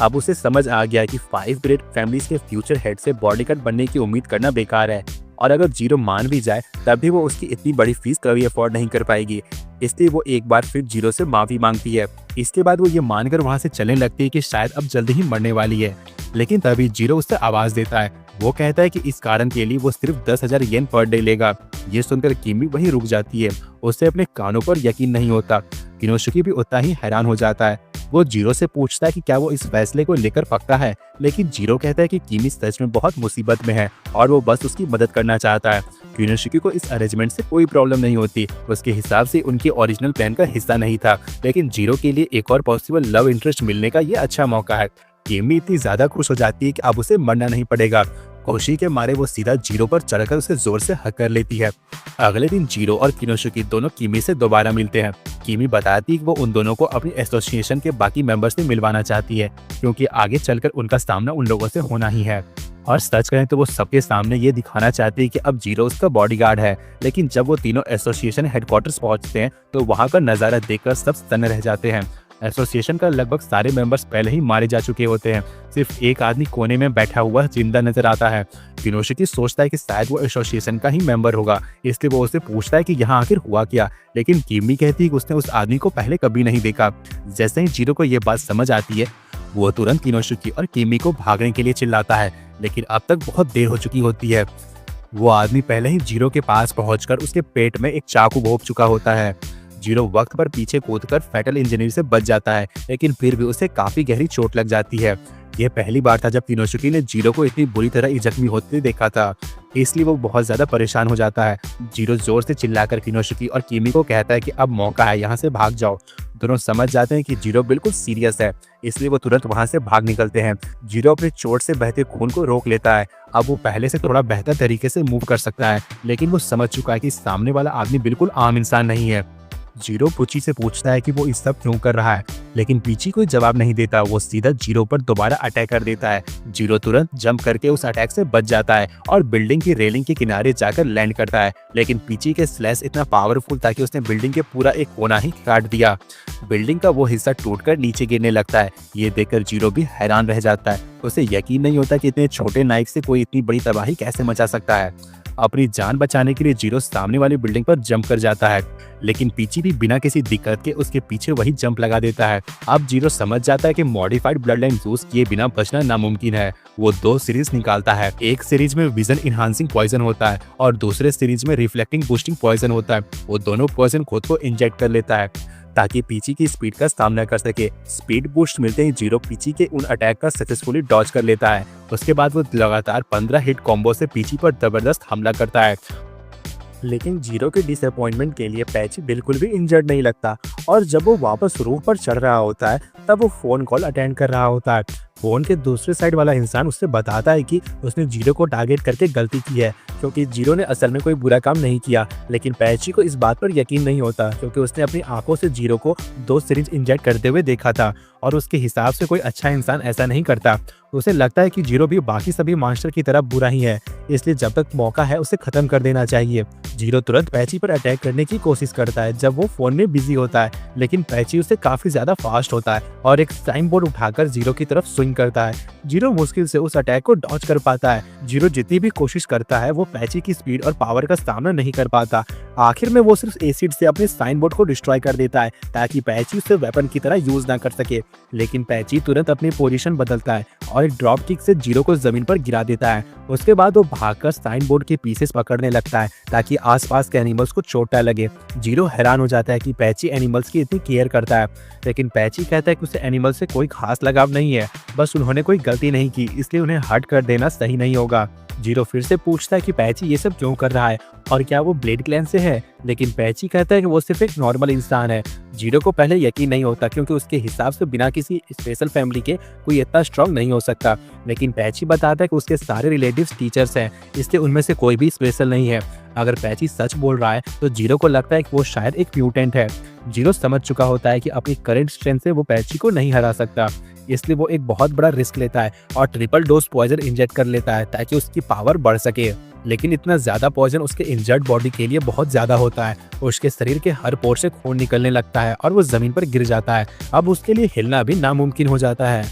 अब उसे समझ आ गया है कि 5 ग्रेट फैमिलीज के फ्यूचर हेड से बॉडीगार्ड बनने की उम्मीद करना बेकार है, और अगर जीरो मान भी जाए तब भी वो उसकी इतनी बड़ी फीस कभी अफोर्ड नहीं कर पाएगी। इसलिए वो एक बार फिर जीरो से माफी मांगती है। इसके बाद वो ये मानकर वहाँ से चलने लगती है कि शायद अब जल्दी ही मरने वाली है। लेकिन तभी जीरो उससे आवाज देता है। वो कहता है कि इस कारण के लिए वो सिर्फ 10,000 येन पर डे लेगा। ये सुनकर कीमी वहीं रुक जाती है। उसे अपने कानों पर यकीन नहीं होता। किनोशुकी भी उतना ही हैरान हो जाता है। वो जीरो से पूछता है कि क्या वो इस फैसले को लेकर पक्का है, लेकिन जीरो कहता है कि कीमी सच में बहुत मुसीबत में है और वो बस उसकी मदद करना चाहता है। किनोशुकी को इस अरेंजमेंट से कोई प्रॉब्लम नहीं होती। उसके हिसाब से उनकी ओरिजिनल प्लान का हिस्सा नहीं था, लेकिन जीरो के लिए एक और पॉसिबल लव इंटरेस्ट मिलने का ये अच्छा मौका है। कीमी इतनी ज्यादा खुश हो जाती है कि अब उसे मरना नहीं पड़ेगा। खुशी के मारे वो सीधा जीरो पर चढ़कर उसे जोर से हक कर लेती है। अगले दिन जीरो और किनोशुकी दोनों कीमी से दोबारा मिलते हैं। कीमी बताती है कि वो उन दोनों को अपनी एसोसिएशन के बाकी मेंबर्स से मिलवाना चाहती है, क्योंकि आगे चलकर उनका सामना उन लोगों से होना ही है। और सच कहें तो वो सबके सामने ये दिखाना चाहती है कि अब जीरो उसका बॉडीगार्ड है। लेकिन जब वो तीनों एसोसिएशन हेडक्वार्टर्स पहुंचते हैं तो वहां का नजारा देखकर सब स्तन्न रह जाते हैं। एसोसिएशन का लगभग सारे मेंबर्स पहले ही मारे जा चुके होते हैं। सिर्फ एक आदमी कोने में बैठा हुआ जिंदा नजर आता है। किनोशुकी सोचता है कि शायद वो एसोसिएशन का ही मेंबर होगा, इसलिए वो उससे पूछता है कि यहाँ आखिर हुआ क्या। लेकिन कीमी कहती है कि उसने उस आदमी को पहले कभी नहीं देखा। जैसे ही जीरो को ये बात समझ आती है, वो तुरंत किनोशुकी और कीमी को भागने के लिए चिल्लाता है, लेकिन अब तक बहुत देर हो चुकी होती है। वो आदमी पहले ही जीरो के पास पहुंचकर उसके पेट में एक चाकू भोंक चुका होता है। जीरो वक्त पर पीछे कूदकर फैटल इंजीनियर से बच जाता है, लेकिन फिर भी उसे काफी गहरी चोट लग जाती है। यह पहली बार था जब किनोशुकी ने जीरो को इतनी बुरी तरह जख्मी होते देखा था, इसलिए वो बहुत ज्यादा परेशान हो जाता है। जीरो जोर से चिल्लाकर किनोशुकी और कीमी को कहता है कि अब मौका है, यहाँ से भाग जाओ। दोनों समझ जाते हैं कि जीरो बिल्कुल सीरियस है, इसलिए वो तुरंत वहां से भाग निकलते हैं। जीरो अपने चोट से बहते खून को रोक लेता है। अब वो पहले से थोड़ा बेहतर तरीके से मूव कर सकता है, लेकिन वो समझ चुका है कि सामने वाला आदमी बिल्कुल आम इंसान नहीं है। जीरो पुची से पूछता है कि वो इस सब क्यों कर रहा है, लेकिन पीची कोई जवाब नहीं देता। वो सीधा जीरो पर दोबारा अटैक कर देता है। जीरो तुरंत जंप करके उस अटैक से बच जाता है और बिल्डिंग की रेलिंग के किनारे जाकर लैंड करता है, लेकिन पीची के स्लैश इतना पावरफुल था कि उसने बिल्डिंग के पूरा एक कोना ही काट दिया। बिल्डिंग का वो हिस्सा टूटकर नीचे गिरने लगता है। ये देखकर जीरो भी हैरान रह जाता है। उसे यकीन नहीं होता कि इतने छोटे नाइफ से कोई इतनी बड़ी तबाही कैसे मचा सकता है। अपनी जान बचाने के लिए जीरो सामने वाली बिल्डिंग पर जंप कर जाता है, लेकिन पीची भी बिना किसी दिक्कत के उसके पीछे वही जंप लगा देता है। अब जीरो समझ जाता है कि मॉडिफाइड ब्लड लाइन यूज किए बिना बचना नामुमकिन है। वो 2 सीरीज निकालता है। एक सीरीज में विजन इनहांसिंग पॉइजन होता है और दूसरे सीरीज में रिफ्लेक्टिंग बूस्टिंग पॉइजन होता है। वो दोनों पॉइजन खुद को इंजेक्ट कर लेता है ताकि पीची की स्पीड का सामना कर सके। स्पीड बूस्ट मिलते ही जीरो पीची के उन अटैक का सक्सेसफुली डॉज कर लेता है। उसके बाद वो लगातार 15 हिट कॉम्बो से पीची पर जबरदस्त हमला करता है। लेकिन जीरो के डिसअपॉइंटमेंट के लिए पैची बिल्कुल भी इंजर्ड नहीं लगता, और जब वो वापस रूफ पर चढ़ रहा होता है तब वो फोन कॉल अटेंड कर रहा होता है। फोन के दूसरे साइड वाला इंसान उससे बताता है कि उसने जीरो को टारगेट करके गलती की है, क्योंकि जीरो ने असल में कोई बुरा काम नहीं किया। लेकिन पैची को इस बात पर यकीन नहीं होता, क्योंकि उसने अपनी आंखों से जीरो को 2 सिरिंज इंजेक्ट करते हुए देखा था, और उसके हिसाब से कोई अच्छा इंसान ऐसा नहीं करता। उसे लगता है कि जीरो भी बाकी सभी मास्टर की तरह बुरा ही है, इसलिए जब तक मौका है उसे खत्म कर देना चाहिए। जीरो तुरंत पैची पर अटैक करने की कोशिश करता है जब वो फोन में बिजी होता है, लेकिन पैची उससे काफी ज्यादा फास्ट होता है और एक टाइम बोर्ड उठाकर जीरो की तरफ स्विंग करता है। जीरो मुश्किल से उस अटैक को डॉज कर पाता है। जीरो जितनी भी कोशिश करता है वो पैची की स्पीड और पावर का सामना नहीं कर पाता। आखिर में वो सिर्फ एसिड से अपने साइन बोर्ड को डिस्ट्रॉय कर देता है ताकि पैची उसे वेपन की तरह यूज ना कर सके। लेकिन पैची तुरंत अपनी पोजीशन बदलता है और एक ड्रॉप किक से जीरो को जमीन पर गिरा देता है। उसके बाद वो भागकर साइन बोर्ड के पीसेस पकड़ने लगता है ताकि आसपास के एनिमल्स को चोट न लगे। जीरो हैरान हो जाता है कि पैची एनिमल्स की इतनी केयर करता है, लेकिन पैची कहता है कि उसे एनिमल से कोई खास लगाव नहीं है, बस उन्होंने कोई गलती नहीं की, इसलिए उन्हें हर्ट कर देना सही नहीं होगा। जीरो फिर से पूछता है कि पैची ये सब क्यों कर रहा है और क्या वो ब्लेड क्लैन से है, लेकिन पैची कहता है कि वो सिर्फ एक नॉर्मल इंसान है। जीरो को पहले यकीन नहीं होता, क्योंकि उसके हिसाब से बिना किसी स्पेशल फैमिली के कोई इतना स्ट्रांग नहीं हो सकता। लेकिन पैची बताता है कि उसके सारे रिलेटिव्स टीचर्स हैं, इसलिए उनमें से कोई भी स्पेशल नहीं है। अगर पैची सच बोल रहा है तो जीरो को लगता है कि वो शायद एक म्यूटेंट है। जीरो समझ चुका होता है कि अपनी करंट स्ट्रेंथ से वो पैची को नहीं हरा सकता, इसलिए वो एक बहुत बड़ा रिस्क लेता है और ट्रिपल डोज पॉइजन इंजेक्ट कर लेता है ताकि उसकी पावर बढ़ सके। लेकिन इतना ज़्यादा पॉइजन उसके इंजर्ड बॉडी के लिए बहुत ज़्यादा होता है। उसके शरीर के हर पोर से खून निकलने लगता है और वो ज़मीन पर गिर जाता है। अब उसके लिए हिलना भी नामुमकिन हो जाता है।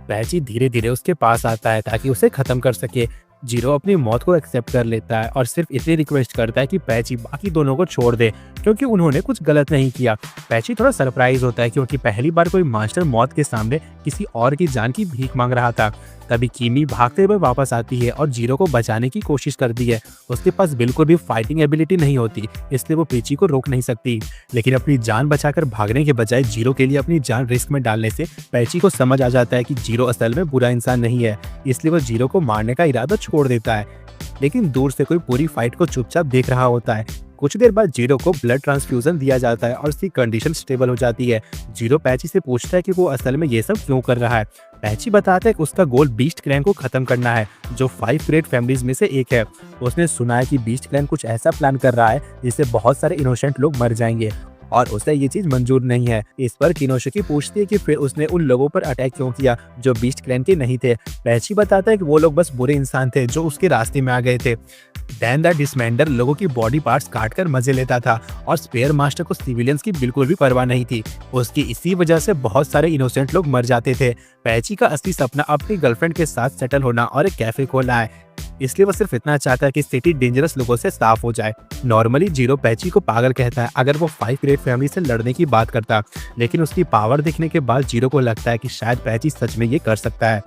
पैची धीरे धीरे उसके पास आता है ताकि उसे खत्म कर सके। जीरो अपनी मौत को एक्सेप्ट कर लेता है और सिर्फ इतनी रिक्वेस्ट करता है कि पैची बाकी दोनों को छोड़ दे क्योंकि उन्होंने कुछ गलत नहीं किया। पैची थोड़ा सरप्राइज होता है क्योंकि पहली बार कोई मास्टर मौत के सामने किसी और की जान की भीख मांग रहा था। तभी कीमी भागते हुए वापस आती है और जीरो को बचाने की कोशिश करती है। उसके पास बिल्कुल भी फाइटिंग एबिलिटी नहीं होती, इसलिए वो पेची को रोक नहीं सकती। लेकिन अपनी जान बचाकर भागने के बजाय जीरो के लिए अपनी जान रिस्क में डालने से पैची को समझ आ जाता है कि जीरो असल में बुरा इंसान नहीं है, इसलिए वो जीरो को मारने का इरादा छोड़ देता है। लेकिन दूर से कोई पूरी फाइट को चुपचाप देख रहा होता है। कुछ देर बाद जीरो को ब्लड ट्रांसफ्यूजन दिया जाता है और उसकी कंडीशन स्टेबल हो जाती है। जीरो पैची से पूछता है कि वो असल में ये सब क्यों कर रहा है। पैची बताता है कि उसका गोल बीस्ट क्लैन को खत्म करना है, जो 5 ग्रेट फैमिलीज में से एक है। उसने सुना है कि बीस्ट क्लैन कुछ ऐसा प्लान कर रहा है जिससे बहुत सारे इनोसेंट लोग मर जाएंगे और उसे ये चीज मंजूर नहीं है। इस पर किनोशिकी पूछती है कि फिर उसने उन लोगों पर अटैक क्यों किया जो बीस्ट क्लैन के नहीं थे। पैची बताता है कि वो लोग बस बुरे इंसान थे जो उसके रास्ते में आ गए थे। डैन द डिसमेंडर लोगों की बॉडी पार्ट्स काटकर मजे लेता था और स्पेयर मास्टर को सिविलियंस की बिल्कुल भी परवाह नहीं थी। उसकी इसी वजह से बहुत सारे इनोसेंट लोग मर जाते थे। पैची का असली सपना अपनी गर्लफ्रेंड के साथ सेटल होना और एक कैफे खोलना है, इसलिए वो सिर्फ इतना चाहता है कि सिटी डेंजरस लोगों से साफ हो जाए। नॉर्मली जीरो पैची को पागल कहता है अगर वो 5 ग्रेट फैमिली से लड़ने की बात करता, लेकिन उसकी पावर दिखने के बाद जीरो को लगता है कि शायद पैची सच में ये कर सकता है।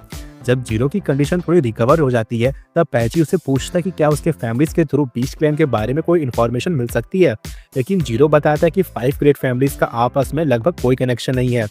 जब जीरो की कंडीशन थोड़ी रिकवर हो जाती है तब पैची उसे पूछता है कि क्या उसके फैमिलीज के थ्रू बीस्ट क्लैन के बारे में कोई इन्फॉर्मेशन मिल सकती है, लेकिन जीरो बताता है कि 5 ग्रेट फैमिलीज का आपस में लगभग कोई कनेक्शन नहीं है,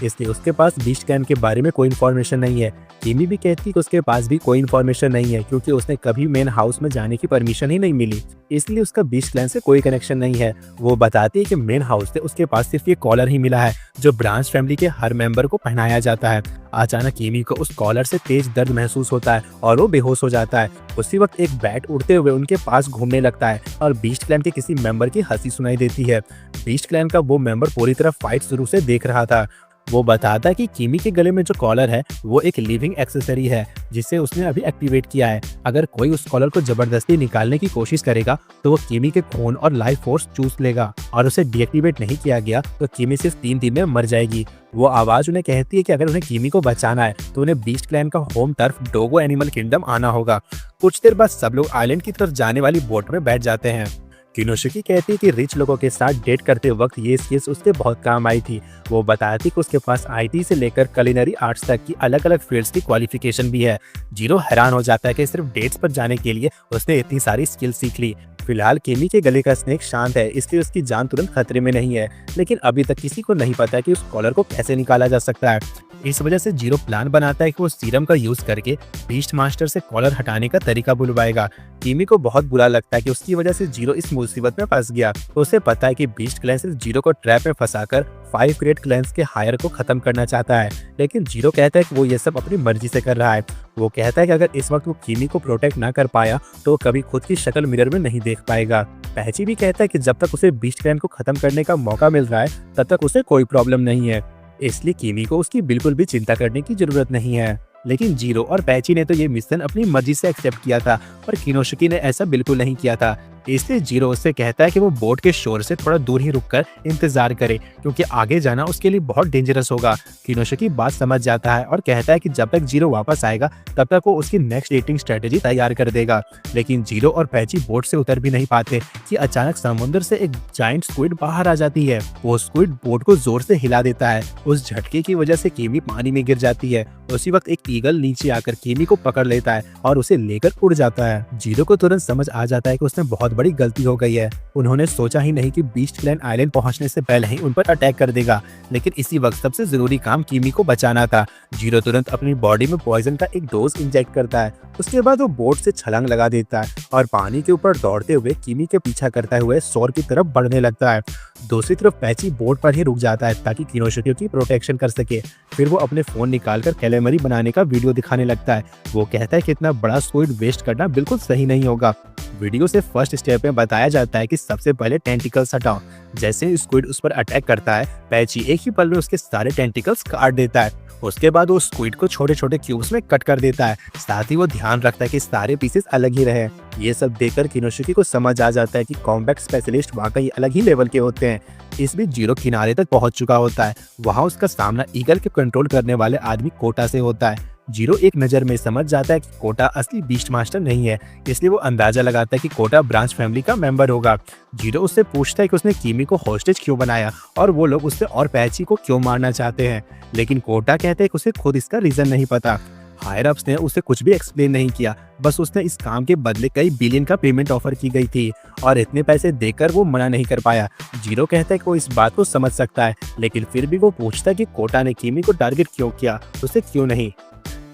इसलिए उसके पास बीस्ट क्लैन के बारे में कोई इन्फॉर्मेशन नहीं है। किमी भी कहती है कि उसके पास भी कोई इन्फॉर्मेशन नहीं है क्योंकि उसने कभी मेन हाउस में जाने की परमिशन ही नहीं मिली, इसलिए उसका बीस्ट क्लैन से कोई कनेक्शन नहीं है। वो बताती है कि मेन हाउस से उसके पास सिर्फ ये कॉलर ही मिला है जो ब्रांच फैमिली के हर मेंबर को पहनाया जाता है। अचानक किमी को उस कॉलर से तेज दर्द महसूस होता है और वो बेहोश हो जाता है। उसी वक्त एक बैट उड़ते हुए उनके पास घूमने लगता है और बीस्ट क्लैन के किसी मेंबर की हंसी सुनाई देती है। बीस्ट क्लैन का वो मेंबर पूरी तरह फाइट शुरू से देख रहा था। वो बताता है कि किमी के गले में जो कॉलर है वो एक लिविंग एक्सेसरी है जिसे उसने अभी एक्टिवेट किया है। अगर कोई उस कॉलर को जबरदस्ती निकालने की कोशिश करेगा तो वो किमी के खून और लाइफ फोर्स चूस लेगा और उसे डीएक्टिवेट नहीं किया गया तो किमी सिर्फ 3 दिन में मर जाएगी। वो आवाज उन्हें कहती है कि अगर उन्हें किमी को बचाना है तो उन्हें बीस्ट क्लैन का होम टर्फ डोगो एनिमल किंगडम आना होगा। कुछ देर बाद सब लोग आइलैंड की तरफ जाने वाली बोट में बैठ जाते हैं। किनोशिकी कहती है कि रिच लोगों के साथ डेट करते वक्त ये स्किल्स उसके बहुत काम आई थी। वो बताती कि उसके पास आईटी से लेकर कुलिनरी आर्ट्स तक की अलग अलग फील्ड्स की क्वालिफिकेशन भी है। जीरो हैरान हो जाता है कि सिर्फ डेट्स पर जाने के लिए उसने इतनी सारी स्किल सीख ली। फिलहाल किमी के गले का स्नेक शांत है, इसलिए उसकी जान तुरंत खतरे में नहीं है, लेकिन अभी तक किसी को नहीं पता कि उस कॉलर को कैसे निकाला जा सकता है। इस वजह से जीरो प्लान बनाता है कि वो सीरम का यूज करके बीस्ट मास्टर से कॉलर हटाने का तरीका बुलवाएगा। किमी को बहुत बुरा लगता है कि उसकी वजह से जीरो इस मुसीबत में फंस गया। तो उसे पता है कि बीस्ट क्लैन सिर्फ जीरो को ट्रैप में फंसाकर 5 ग्रेट क्लैंस के हायर को खत्म करना चाहता है, लेकिन जीरो कहता है कि वो ये सब अपनी मर्जी से कर रहा है। वो कहता है कि अगर इस वक्त वो किमी को प्रोटेक्ट ना कर पाया तो वो कभी खुद की शक्ल मिरर में नहीं देख पाएगा। पैची भी कहता है कि जब तक उसे बीस्ट क्लैन को खत्म करने का मौका मिल रहा है तब तक उसे कोई प्रॉब्लम नहीं है, इसलिए किमी को उसकी बिल्कुल भी चिंता करने की जरूरत नहीं है। लेकिन जीरो और पैची ने तो ये मिशन अपनी मर्जी से एक्सेप्ट किया था, पर किनोशिकी ने ऐसा बिल्कुल नहीं किया था। इसलिए जीरो उससे कहता है कि वो बोट के शोर से थोड़ा दूर ही रुककर इंतजार करे क्योंकि आगे जाना उसके लिए बहुत डेंजरस होगा। किनोशिकी बात समझ जाता है और कहता है कि जब तक जीरो वापस आएगा तब तक वो उसकी नेक्स्ट डेटिंग स्ट्रेटेजी तैयार कर देगा। लेकिन जीरो और पैची बोट से उतर भी नहीं पाते कि अचानक समुद्र से एक जाइंट स्क्विड बाहर आ जाती है। वो स्क्विड बोट को जोर से हिला देता है। उस झटके की वजह से किमी पानी में गिर जाती है। उसी वक्त एक ईगल नीचे आकर किमी को पकड़ लेता है और उसे लेकर उड़ जाता है। जीरो को तुरंत समझ आ जाता है कि उसने बहुत बड़ी गलती हो गई है। उन्होंने सोचा ही नहीं कि बीस्ट क्लैन आइलैंड पहुंचने से पहले ही उन पर अटैक कर देगा, लेकिन इसी वक्त सबसे जरूरी काम किमी को बचाना था। जीरो तुरंत अपनी बॉडी में पॉइजन का एक डोज इंजेक्ट करता है। उसके बाद वो बोट से छलांग लगा देता है और पानी के ऊपर दौड़ते हुए किमी के पीछा करते हुए शोर की तरफ बढ़ने लगता है। दूसरी तरफ पैची बोर्ड पर ही रुक जाता है ताकि किनोशुके की प्रोटेक्शन कर सके। फिर वो अपने फोन निकालकर कैलेमरी बनाने का वीडियो दिखाने लगता है। वो कहता है कि इतना बड़ा स्क्विड वेस्ट करना बिल्कुल सही नहीं होगा। वीडियो से फर्स्ट स्टेप में बताया जाता है कि सबसे पहले टेंटिकल्स हटाओ। जैसे ही स्क्विड उस पर अटैक करता है, पैची एक ही पल में उसके सारे टेंटिकल्स काट देता है। उसके बाद वो स्क्विड को छोटे छोटे क्यूब्स में कट कर देता है। साथ ही वो ध्यान रखता है कि सारे पीसेस अलग ही रहे। ये सब देखकर किनोशुके को समझ आ जाता है कि कॉम्बैट स्पेशलिस्ट वाकई अलग ही लेवल के होते हैं। इस बीच जीरो किनारे तक पहुंच चुका होता है। वहां उसका सामना ईगल के कंट्रोल करने वाले आदमी कोटा से होता है। जीरो एक नज़र में समझ जाता है कि कोटा असली बीस्ट मास्टर नहीं है, इसलिए वो अंदाजा लगाता है कि कोटा ब्रांच फैमिली का मेंबर होगा। जीरो उससे पूछता है कि उसने किमी को हॉस्टेज क्यों बनाया और वो लोग उससे और पैची को क्यों मारना चाहते हैं, लेकिन कोटा कहते हैं कि उसे खुद इसका रीजन नहीं पता। हायर अप्स ने उसे कुछ भी एक्सप्लेन नहीं किया, बस उसने इस काम के बदले कई बिलियन का पेमेंट ऑफर की गई थी और इतने पैसे देकर वो मना नहीं कर पाया। जीरो कहता है कि वो इस बात को समझ सकता है, लेकिन फिर भी वो पूछता है कि कोटा ने किमी को टारगेट क्यों किया, उसे क्यों नहीं।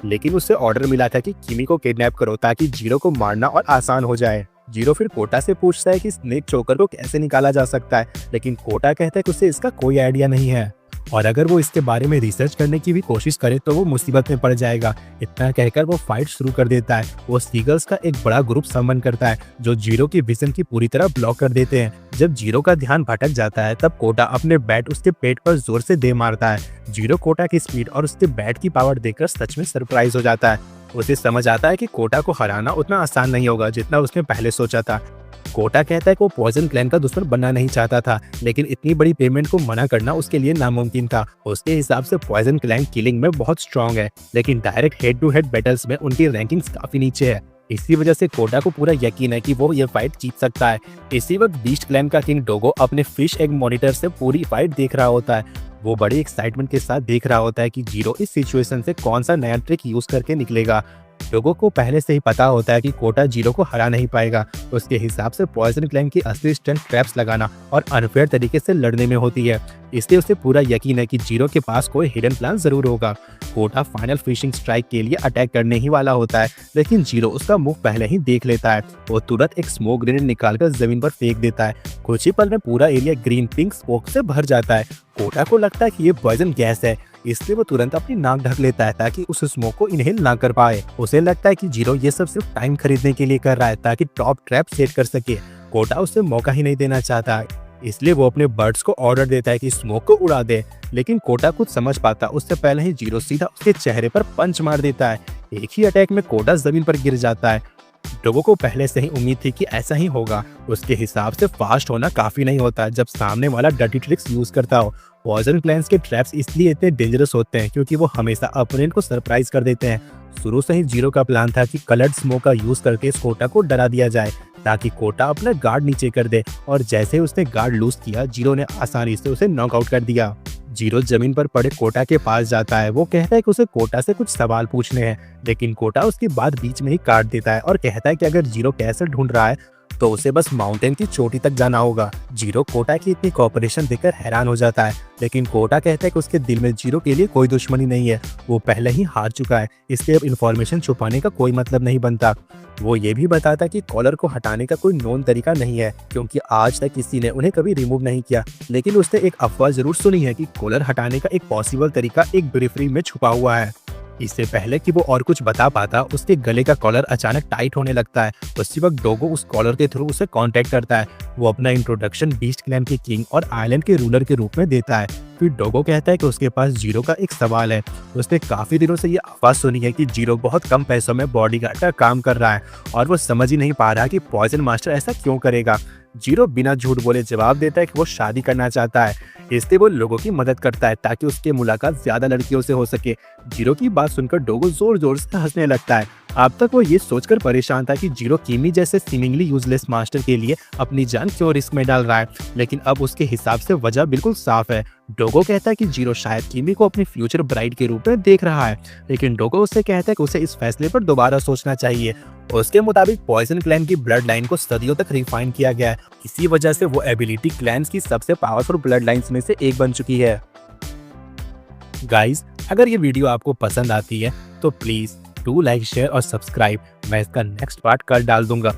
लेकिन उससे ऑर्डर मिला था कि किमी को किडनैप करो ताकि जीरो को मारना और आसान हो जाए। जीरो फिर कोटा से पूछता है कि स्नेक चोकर को कैसे निकाला जा सकता है, लेकिन कोटा कहता है कि उसे इसका कोई आइडिया नहीं है और अगर वो इसके बारे में रिसर्च करने की भी कोशिश करे तो वो मुसीबत में पड़ जाएगा। इतना कहकर वो फाइट शुरू कर देता है। वो सीगल्स का एक बड़ा ग्रुप समन करता है जो जीरो की विजन की पूरी तरह ब्लॉक कर देते हैं। जब जीरो का ध्यान भटक जाता है तब कोटा अपने बैट उसके पेट पर जोर से दे मारता है। जीरो कोटा की स्पीड और उसके बैट की पावर देखकर सच में सरप्राइज हो जाता है। उसे समझ आता है कि कोटा को हराना उतना आसान नहीं होगा जितना उसने पहले सोचा था। कोटा कहता है कि वो पॉइजन क्लैन का दुश्मन बनना नहीं चाहता था, लेकिन इतनी बड़ी पेमेंट को मना करना उसके लिए नामुमकिन था। उसके हिसाब से पॉइजन क्लैन किलिंग में बहुत स्ट्रांग है, लेकिन direct head to head battles में उनकी रैंकिंग्स काफी नीचे है। इसी वजह से कोटा को पूरा यकीन है कि वो ये फाइट जीत सकता है। इसी वक्त बीस्ट क्लैन का किंग डोगो अपने फिश एग मॉनिटर से पूरी फाइट देख रहा होता है। वो बड़ी एक्साइटमेंट के साथ देख रहा होता है कि जीरो इस सिचुएशन से कौन सा नया ट्रिक यूज करके निकलेगा। लोगों को पहले से ही पता होता है कि कोटा जीरो को हरा नहीं पाएगा। उसके हिसाब से पॉइजन क्लैन की असली स्ट्रेंथ ट्रैप्स लगाना और अनफेयर तरीके से लड़ने में होती है, इसलिए उसे पूरा यकीन है कि जीरो के पास कोई हिडन प्लान जरूर होगा। कोटा फाइनल फिशिंग स्ट्राइक के लिए अटैक करने ही वाला होता है, लेकिन जीरो उसका मुंह पहले ही देख लेता है। वो तुरंत एक स्मोक ग्रेनेड निकालकर जमीन पर फेंक देता है। कुछ ही पल में पूरा एरिया ग्रीन पिंक स्मोक से भर जाता है। कोटा को लगता है कि ये पॉइजन गैस है, इसलिए वो तुरंत अपनी नाक ढक लेता है ताकि उस स्मोक को इनहेल ना कर पाए। उसे लगता है कि जीरो ये सब सिर्फ टाइम खरीदने के लिए कर रहा है ताकि टॉप ट्रैप सेट कर सके। कोटा उसे मौका ही नहीं देना चाहता, इसलिए वो अपने बर्ड्स को ऑर्डर देता है कि स्मोक को उड़ा दे, लेकिन कोटा कुछ समझ पाता उससे पहले ही जीरो सीधा उसके चेहरे पर पंच मार देता है। एक ही अटैक में कोटा जमीन पर गिर जाता है। लोगों को पहले से ही उम्मीद थी कि ऐसा ही होगा। उसके हिसाब से फास्ट होना काफी नहीं होता जब सामने वाला डर्टी ट्रिक्स यूज करता हो। पॉइजन क्लैंस के ट्रैप्स इसलिए इतने डेंजरस होते हैं क्योंकि वो हमेशा अपोनेंट को सरप्राइज कर देते हैं। शुरू से ही जीरो का प्लान था कि कलर्ड स्मोक का यूज करके इस कोटा को डरा दिया जाए ताकि कोटा अपना गार्ड नीचे कर दे, और जैसे ही उसने गार्ड लूज किया जीरो ने आसानी से उसे नॉकआउट कर दिया। जीरो जमीन पर पड़े कोटा के पास जाता है। वो कहता है कि उसे कोटा से कुछ सवाल पूछने हैं, लेकिन कोटा उसकी बात बीच में ही काट देता है और कहता है कि अगर जीरो कैसे ढूंढ रहा है तो उसे बस माउंटेन की चोटी तक जाना होगा। जीरो कोटा की इतनी कोऑपरेशन देखकर हैरान हो जाता है, लेकिन कोटा कहता है कि उसके दिल में जीरो के लिए कोई दुश्मनी नहीं है, वो पहले ही हार चुका है, इसलिए अब इन्फॉर्मेशन छुपाने का कोई मतलब नहीं बनता। वो ये भी बताता है कि कॉलर को हटाने का कोई नोन तरीका नहीं है क्योंकि आज तक किसी ने उन्हें कभी रिमूव नहीं किया, लेकिन उसने एक अफवाह जरूर सुनी है कि कॉलर हटाने का एक पॉसिबल तरीका एक ब्रीफरी में छुपा हुआ है। इससे पहले कि वो और कुछ बता पाता उसके गले का कॉलर अचानक टाइट होने लगता है। उसी वक्त डोगो उस कॉलर के थ्रू उसे कांटेक्ट करता है। वो अपना इंट्रोडक्शन बीस्ट क्लैन के किंग और आइलैंड के रूलर के रूप में देता है। फिर डोगो कहता है कि उसके पास जीरो का एक सवाल है। उसने काफी दिनों से ये आवाज सुनी है कि जीरो बहुत कम पैसों में बॉडीगार्ड का काम कर रहा है और वो समझ ही नहीं पा रहा कि पॉइजन मास्टर ऐसा क्यों करेगा। जीरो बिना झूठ बोले जवाब देता है कि वो शादी करना चाहता है, इसलिए वो लोगों की मदद करता है ताकि उसकी मुलाकात ज्यादा लड़कियों से हो सके। जीरो की बात सुनकर डोगो जोर जोर से हंसने लगता है। अब तक वो ये सोचकर परेशान था कि जीरो किमी जैसे सीमिंगली यूजलेस मास्टर के लिए अपनी जान क्यों रिस्क में डाल रहा है, लेकिन अब उसके हिसाब से वजह बिल्कुल साफ है। डोगो कहता है कि जीरो शायद किमी को अपनी फ्यूचर ब्राइड के रूप में देख रहा है, लेकिन डोगो उससे कहता है कि उसे इस फैसले पर दोबारा सोचना चाहिए। उसके मुताबिक पॉइजन क्लैन की ब्लड लाइन को सदियों तक रिफाइन किया गया है, इसी वजह से वो एबिलिटी क्लैन्स की सबसे पावरफुल ब्लड लाइन्स में से एक बन चुकी है। गाइस, अगर ये वीडियो आपको पसंद आती है तो प्लीज डू लाइक, शेयर और सब्सक्राइब। मैं इसका नेक्स्ट पार्ट कल डाल दूंगा।